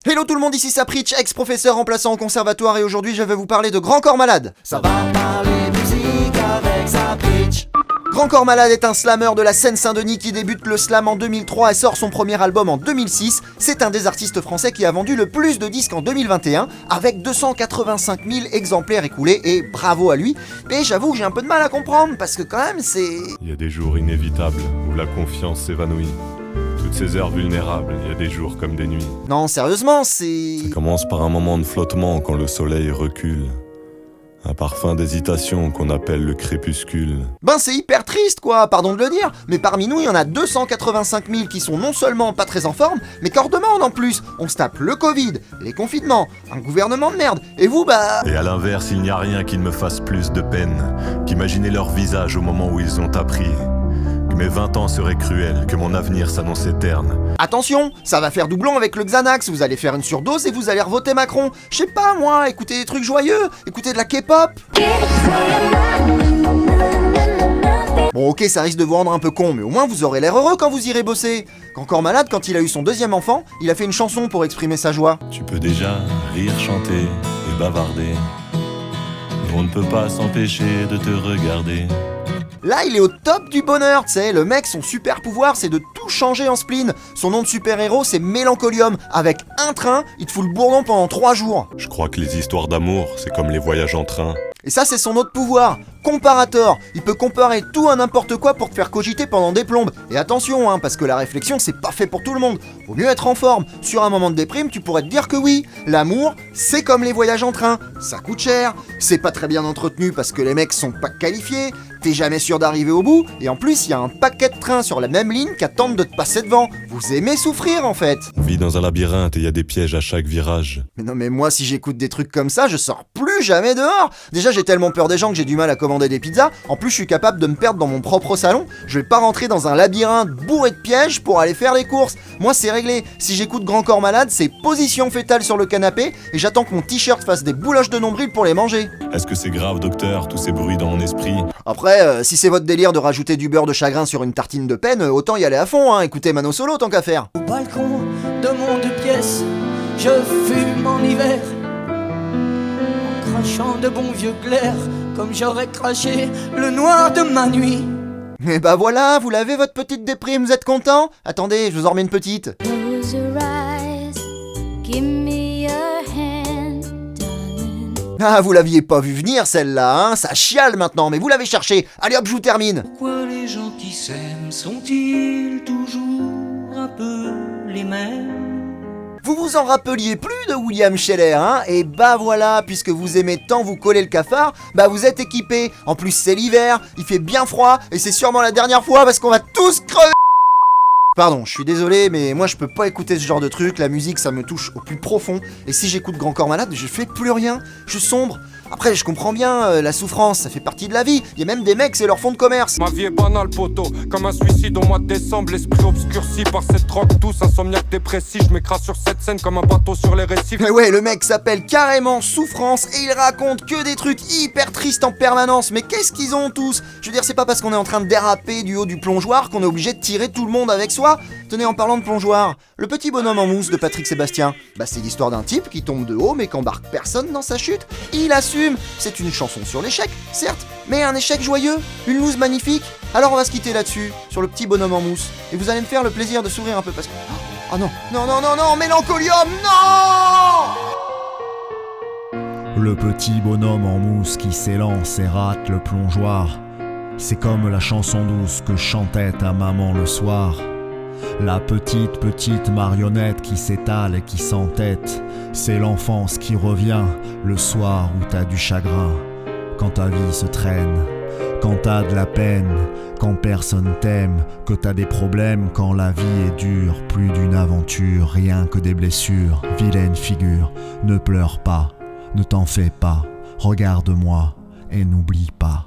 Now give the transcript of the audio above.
Hello tout le monde, ici Sapritch, ex-professeur remplaçant au conservatoire et aujourd'hui je vais vous parler de Grand Corps Malade. Ça va parler musique avec Sapritch. Grand Corps Malade est un slammer de la Seine-Saint-Denis qui débute le slam en 2003 et sort son premier album en 2006. C'est un des artistes français qui a vendu le plus de disques en 2021 avec 285 000 exemplaires écoulés et bravo à lui. Mais j'avoue que j'ai un peu de mal à comprendre parce que quand même c'est... Il y a des jours inévitables où la confiance s'évanouit. Toutes ces heures vulnérables, il y a des jours comme des nuits. Non, sérieusement, c'est... Ça commence par un moment de flottement quand le soleil recule. Un parfum d'hésitation qu'on appelle le crépuscule. Ben c'est hyper triste quoi, pardon de le dire, mais parmi nous il y en a 285 000 qui sont non seulement pas très en forme, mais qu'en redemandent en plus. On se tape le Covid, les confinements, un gouvernement de merde, et vous bah... Et à l'inverse, il n'y a rien qui ne me fasse plus de peine qu'imaginer leur visage au moment où ils ont appris que mes 20 ans seraient cruels, que mon avenir s'annonçait terne. Attention, ça va faire doublon avec le Xanax, vous allez faire une surdose et vous allez revoter Macron. Je sais pas moi, écoutez des trucs joyeux, écoutez de la K-pop. Bon ok, ça risque de vous rendre un peu con, mais au moins vous aurez l'air heureux quand vous irez bosser. Grand Corps Malade, quand il a eu son deuxième enfant, il a fait une chanson pour exprimer sa joie. Tu peux déjà rire, chanter et bavarder. On ne peut pas s'empêcher de te regarder. Là, il est au top du bonheur, tu sais, le mec, son super pouvoir, c'est de tout changer en spleen. Son nom de super-héros, c'est Mélancolium. Avec un train, il te fout le bourdon pendant 3 jours. Je crois que les histoires d'amour, c'est comme les voyages en train. Et ça, c'est son autre pouvoir, comparator. Il peut comparer tout à n'importe quoi pour te faire cogiter pendant des plombes. Et attention, hein, parce que la réflexion, c'est pas fait pour tout le monde. Vaut mieux être en forme. Sur un moment de déprime, tu pourrais te dire que oui, l'amour, c'est comme les voyages en train. Ça coûte cher, c'est pas très bien entretenu parce que les mecs sont pas qualifiés, t'es jamais sûr d'arriver au bout, et en plus, il y a un paquet de trains sur la même ligne qui attendent de te passer devant. Vous aimez souffrir, en fait. On vit dans un labyrinthe et il y a des pièges à chaque virage. Mais non, mais moi, si j'écoute des trucs comme ça, je sors plus jamais dehors. Déjà, j'ai tellement peur des gens que j'ai du mal à commander des pizzas. En plus, je suis capable de me perdre dans mon propre salon. Je vais pas rentrer dans un labyrinthe bourré de pièges pour aller faire les courses. Moi, c'est réglé. Si j'écoute Grand Corps Malade, c'est position fétale sur le canapé et j'attends que mon t-shirt fasse des bouloches de nombril pour les manger. Est-ce que c'est grave, docteur, tous ces bruits dans mon esprit? Après, si c'est votre délire de rajouter du beurre de chagrin sur une tartine de peine, autant y aller à fond, hein. Écoutez Mano Solo tant qu'à faire. Au balcon de mon 2 pièces, je fume en hiver, en crachant de bons vieux glaires, comme j'aurais craché le noir de ma nuit. Et bah voilà, vous l'avez votre petite déprime, vous êtes content? Attendez, je vous en remets une petite. Close your eyes, give me your hand, darling. Ah, vous l'aviez pas vu venir celle-là, hein? Ça chiale maintenant, mais vous l'avez cherché. Allez hop, je vous termine. Pourquoi les gens qui s'aiment sont-ils toujours un peu les mêmes? Vous vous en rappeliez plus de William Scheller, hein? Et bah voilà, puisque vous aimez tant vous coller le cafard, bah vous êtes équipés. En plus c'est l'hiver, il fait bien froid, et c'est sûrement la dernière fois parce qu'on va tous crever. Pardon, je suis désolé, mais moi je peux pas écouter ce genre de truc, la musique ça me touche au plus profond, et si j'écoute Grand Corps Malade, je fais plus rien, je sombre. Après, je comprends bien, la souffrance, ça fait partie de la vie, il y a même des mecs, c'est leur fond de commerce. Ma vie est banale, poteau, comme un suicide au mois de décembre, l'esprit obscurci par cette drogue, tous insomniaque dépressif, je m'écrase sur cette scène comme un bateau sur les récifs. Mais ouais, le mec s'appelle carrément Souffrance et il raconte que des trucs hyper tristes en permanence, mais qu'est-ce qu'ils ont tous? Je veux dire, c'est pas parce qu'on est en train de déraper du haut du plongeoir qu'on est obligé de tirer tout le monde avec soi. Tenez, en parlant de plongeoir, le petit bonhomme en mousse de Patrick Sébastien, bah c'est l'histoire d'un type qui tombe de haut mais qu'embarque personne dans sa chute. Il assume, c'est une chanson sur l'échec, certes, mais un échec joyeux, une loose magnifique. Alors on va se quitter là-dessus, sur le petit bonhomme en mousse, et vous allez me faire le plaisir de sourire un peu parce que... Oh non, non, non, non, non, Mélancolium, non! Le petit bonhomme en mousse qui s'élance et rate le plongeoir. C'est comme la chanson douce que chantait ta maman le soir. La petite marionnette qui s'étale et qui s'entête. C'est l'enfance qui revient le soir où t'as du chagrin. Quand ta vie se traîne, quand t'as de la peine, quand personne t'aime, que t'as des problèmes, quand la vie est dure. Plus d'une aventure, rien que des blessures. Vilaine figure, ne pleure pas, ne t'en fais pas. Regarde-moi et n'oublie pas.